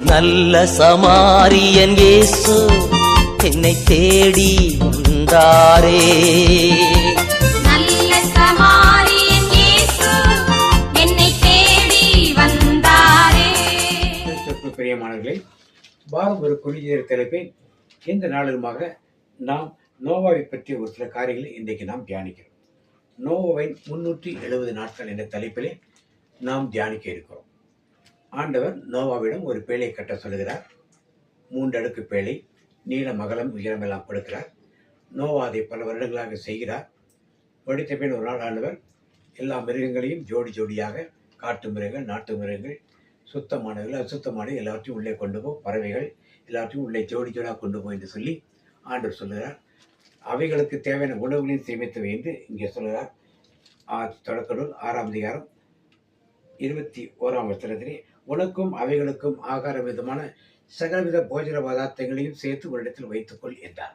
நல்ல சமாரியன் இயேசு என்னை தேடி வந்தாரே. நல்ல சமாரியன் இயேசு என்னை தேடி வந்தாரே. பிரியமானவர்களே, வாரம் ஒரு குறுகிய தலைப்பில் இந்த நாளுமாக நாம் நோவாவை பற்றிய ஒரு சில காரியங்களை இன்றைக்கு நாம் தியானிக்கிறோம். நோவாவின் 370 நாட்கள் என்ற தலைப்பிலே நாம் தியானிக்க இருக்கிறோம். ஆண்டவர் நோவாவிடம் ஒரு பேழை கட்ட சொல்கிறார். 3 அடுக்கு பேழை, நீளம் அகலம் உயரமெல்லாம் கொடுக்கிறார். நோவா அதை பல வருடங்களாக செய்கிறார். படித்த பின் ஒரு நாள் ஆண்டவர் எல்லா மிருகங்களையும் ஜோடி ஜோடியாக, காட்டு மிருகங்கள், நாட்டு மிருகங்கள், சுத்தமானவர்கள், அசுத்தமானவை எல்லாத்தையும் உள்ளே கொண்டு போ, பறவைகள் எல்லாத்தையும் உள்ளே ஜோடி ஜோடியாக கொண்டு போ என்று சொல்லி ஆண்டவர் சொல்லுகிறார். அவைகளுக்கு தேவையான உணவுகளையும் சேமித்து வைத்து இங்கே சொல்லுகிறார். தொடக்க நூல் 6ஆம் அதிகாரம் 21ஆம் வசனத்திலே, உனக்கும் அவைகளுக்கும் ஆகார விதமான சகலவித போஜன பதார்த்தங்களையும் சேர்த்து ஒரு இடத்தில் வைத்துக்கொள் என்றார்.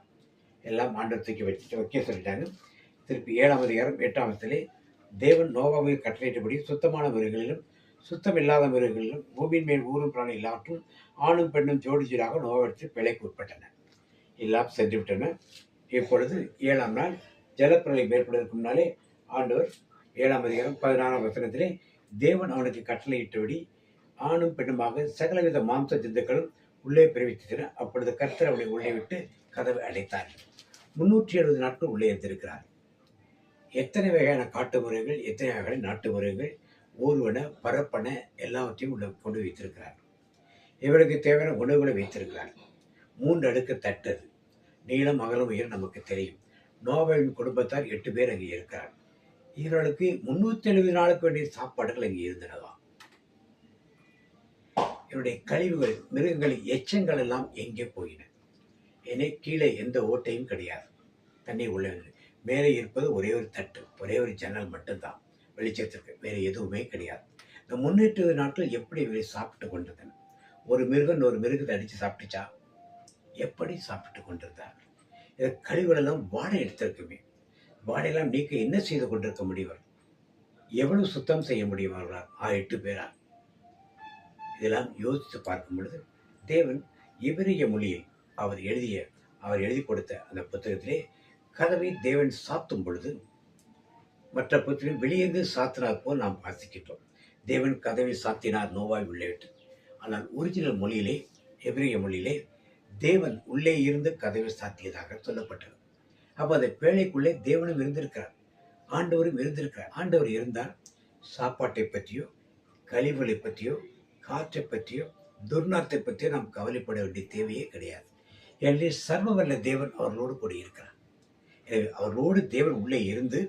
எல்லாம் ஆண்டவர் தூக்கி வைக்க சொல்லிட்டாங்க. திருப்பி 7ஆம் அதிகாரம் 8ஆம் வசனத்திலே, தேவன் நோவாவை கட்டளையிட்டபடி சுத்தமான மிருகங்களிலும் சுத்தம் இல்லாத மிருகங்களிலும் பூமியின் மேல் ஊரும் பிராணி எல்லாற்றும் ஆணும் பெண்ணும் ஜோடி ஜோடியாக நோவாவிடத்தில் பிழைக்கு உட்பட்டன. எல்லாம் சென்று விட்டன. இப்பொழுது 7ஆம் நாள் ஜலப்பிரளயம் ஏற்படுவதற்கு முன்னாலே ஆண்டவர் 7ஆம் அதிகாரம் 16ஆம் வசனத்திலே, தேவன் அவனுக்கு கட்டளையிட்டபடி ஆணும் பெண்ணுமாக சகலவித மாம்ச ஜந்துக்களும் உள்ளே பிரவேசித்தன. அப்பொழுது கர்த்தர் அவனை உள்ளே விட்டு கதவை அடைத்தார். 370 நாட்கள் உள்ளே இருந்திருக்கிறார். எத்தனை வகையான காட்டு முறைகள், எத்தனை வகையான நாட்டு முறைகள், ஊர்வன பரப்பன எல்லாவற்றையும் உள்ள கொண்டு வைத்திருக்கிறார். இவருக்கு தேவையான உணவுகளை வைத்திருக்கிறார். 3 அடுக்கு தட்டது, நீளம் அகலம் உயரம் நமக்கு தெரியும். நோவாவின் குடும்பத்தார் 8 பேர் அங்கே இருக்கிறார். இவர்களுக்கு 370 நாளுக்கு வேண்டிய சாப்பாடுகள் அங்கே இருந்தனவா. இவருடைய கழிவுகள், மிருகங்களின் எச்சங்கள் எல்லாம் எங்கே போயின? ஏனே கீழே எந்த ஓட்டையும் கிடையாது, தண்ணி உள்ளது. மேலே இருப்பது ஒரே ஒரு தட்டு, ஒரே ஒரு ஜன்னல் மட்டும்தான் வெளிச்சத்திற்கு, வேறு எதுவுமே கிடையாது. இந்த 370 நாட்கள் எப்படி இவரை சாப்பிட்டு கொண்டிருந்தன? ஒரு மிருகம் ஒரு மிருகத்தை அடித்து சாப்பிட்டுச்சா? எப்படி சாப்பிட்டு கொண்டிருந்தார்? இந்த கழிவுகளெல்லாம் வாடை எடுத்திருக்குமே. வாடையெல்லாம் நீக்க என்ன செய்து கொண்டிருக்க முடியும்? எவ்வளவு சுத்தம் செய்ய முடியும் அவர்களால்? 8 பேரா? இதெல்லாம் யோசித்து பார்க்கும் பொழுது தேவன் எபிரிய மொழியில் அவர் எழுதி கொடுத்த அந்த புத்தகத்திலே கதவை தேவன் சாத்தும் பொழுது மற்ற புத்தகம் வெளியேந்து சாத்தினார் போல் நாம் வாசிக்கின்றோம். தேவன் கதவை சாத்தினார் நோவாய் உள்ளே விட்டு. ஆனால் ஒரிஜினல் மொழியிலே, எபிரிய மொழியிலே, தேவன் உள்ளே இருந்து கதவை சாத்தியதாக சொல்லப்பட்டது. அப்போ அந்த பேழைக்குள்ளே தேவனும் இருந்திருக்கிறார், ஆண்டவரும் இருந்திருக்கிறார். ஆண்டவர் இருந்தால் சாப்பாட்டை பற்றியோ, கழிவுகளை பற்றியோ, காற்றை பற்றியோ, துர்நாற்றை பற்றியோ நாம் கவலைப்பட வேண்டிய தேவையே கிடையாது. எனவே சர்வ வல்ல தேவன் அவர்களோடு கூட இருக்கிறார். எனவே அவர்களோடு தேவன் உள்ளே இருந்து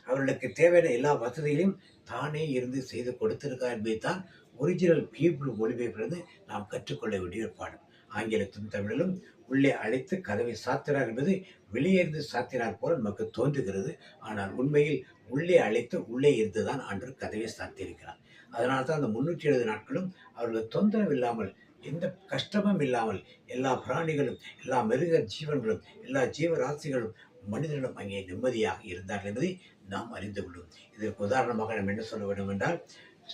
அவர்களுக்கு தேவையான எல்லா வசதிகளையும் தானே இருந்து செய்து கொடுத்திருக்கார் என்பதை தான் ஒரிஜினல் ஹீப்ரு மொழிபெயர்ப்பிலிருந்து நாம் கற்றுக்கொள்ள வேண்டிய பாடம். ஆங்கிலத்திலும் தமிழிலும் உள்ளே அழைத்து கதவை சாத்தினார் என்பது வெளியேந்து சாத்தினார் போல நமக்கு தோன்றுகிறது. ஆனால் உண்மையில் உள்ளே அழைத்து உள்ளே இருந்துதான் ஆண்டவர் கதவை சாத்தியிருக்கிறார். அதனால தான் அந்த 370 நாட்களும் அவர்கள் தொந்தரவு இல்லாமல், எந்த கஷ்டமும் இல்லாமல், எல்லா பிராணிகளும், எல்லா மிருக ஜீவன்களும், எல்லா ஜீவராசிகளும், மனிதர்களும் அங்கே நிம்மதியாக இருந்தார்கள் என்பதை நாம் அறிந்து கொள்ளும். இதற்கு உதாரணமாக நாம் என்ன சொல்ல வேண்டும் என்றால்,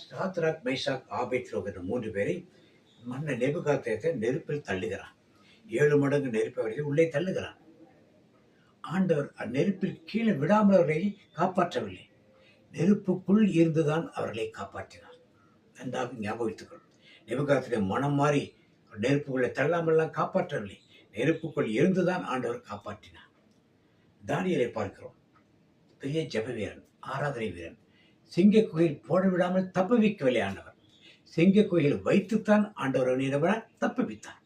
சாத்ராக், மேஷாக், ஆபேத்நேகோ என்ற 3 பேரை மன்னர் நேபுகாத்நேச்சர் நெருப்பில் தள்ளுகிறான். 7 மடங்கு நெருப்பை அவர்கள் உள்ளே தள்ளுகிறான். ஆண்டவர் நெருப்பில் கீழே விடாமல் அவர்களை காப்பாற்றவில்லை, நெருப்புக்குள் இருந்துதான் அவர்களை காப்பாற்றினார். நன்றாக ஞாபகத்துக்கொள். நேபுகாத்நேச்சர் மனம் மாறி நெருப்புக்குள்ளே தள்ளாமல்லாம் காப்பாற்றவில்லை, நெருப்புக்குள் இருந்துதான் ஆண்டவர் காப்பாற்றினார். தானியேலை பார்க்கிறோம், பெரிய ஜெப வீரன், ஆராதனை வீரன். சிங்க குகையில் போட விடாமல் தப்ப வைக்கவில்லை ஆண்டவர், சிங்க குகையில் வைத்துத்தான் ஆண்டவர் அவனிடம் தப்புவித்தார்.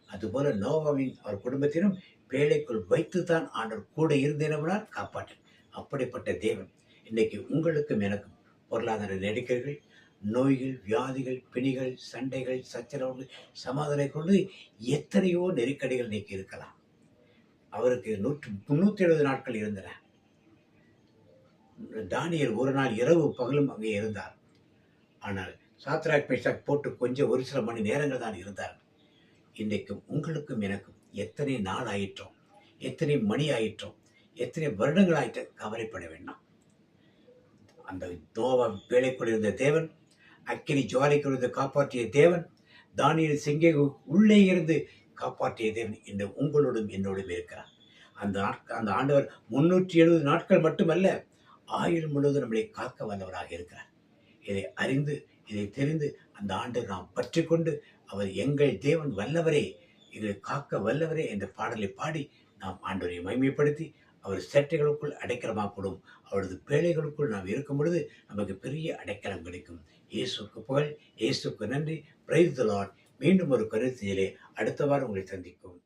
அதுபோல நோவாவின் அவர் குடும்பத்திலும் பேழைக்குள் வைத்துத்தான் ஆண்டவர் கூட இருந்தேனவனால் காப்பாற்ற. அப்படிப்பட்ட தேவன் இன்னைக்கு உங்களுக்கும் எனக்கும் பொருளாதார நெருக்கடிகள், நோய்கள், வியாதிகள், பிணிகள், சண்டைகள், சச்சரவுகள், சமாதானம் கொண்டு எத்தனையோ நெருக்கடிகள் இன்னைக்கு இருக்கலாம். அவருக்கு 370 நாட்கள் இருந்தன. தானியேல் ஒரு நாள் இரவு பகலும் அங்கே இருந்தார். ஆனால் சாத்ராக், மேஷாக் போட்டு கொஞ்சம் ஒரு சில மணி நேரங்கள் தான் இருந்தார். இன்றைக்கும் உங்களுக்கும் எனக்கும் எத்தனை நாள் ஆயிற்றோம், எத்தனை மணி ஆயிற்றோம், எத்தனை வருடங்கள் ஆயிட்ட, கவலைப்பட வேண்டாம். அந்த நோவா பேழைக்குள் இருந்த தேவன், அக்கினி ஜுவாலைக்குள் இருந்து காப்பாற்றிய தேவன், தானியேல் சிங்க உள்ளே இருந்து காப்பாற்றிய தேவன் இந்த உங்களோடும் என்னோடும் இருக்கிறார். அந்த ஆண்டவர் 370 நாட்கள் மட்டுமல்ல, ஆயுள் முழுவதும் நம்மளை காக்க வல்லவராக இருக்கிறார். இதை அறிந்து, இதை தெரிந்து அந்த ஆண்டவர் நாம் பற்றி கொண்டு, அவர் எங்கள் தேவன் வல்லவரே, எங்களை காக்க வல்லவரே என்ற பாடலை பாடி நாம் ஆண்டவரை மகிமைப்படுத்தி, அவர் சேட்டைகளுக்குள் அடைக்கலமாப்படும், அவரது பேழைகளுக்குள் நாம் இருக்கும் பொழுது நமக்கு பெரிய அடைக்கலம் கிடைக்கும். இயேசுக்கு புகழ், இயேசுக்கு நன்றி. Praise the Lord. மீண்டும் ஒரு கருத்திலே அடுத்த வாரம் உங்களை சந்திக்கும்.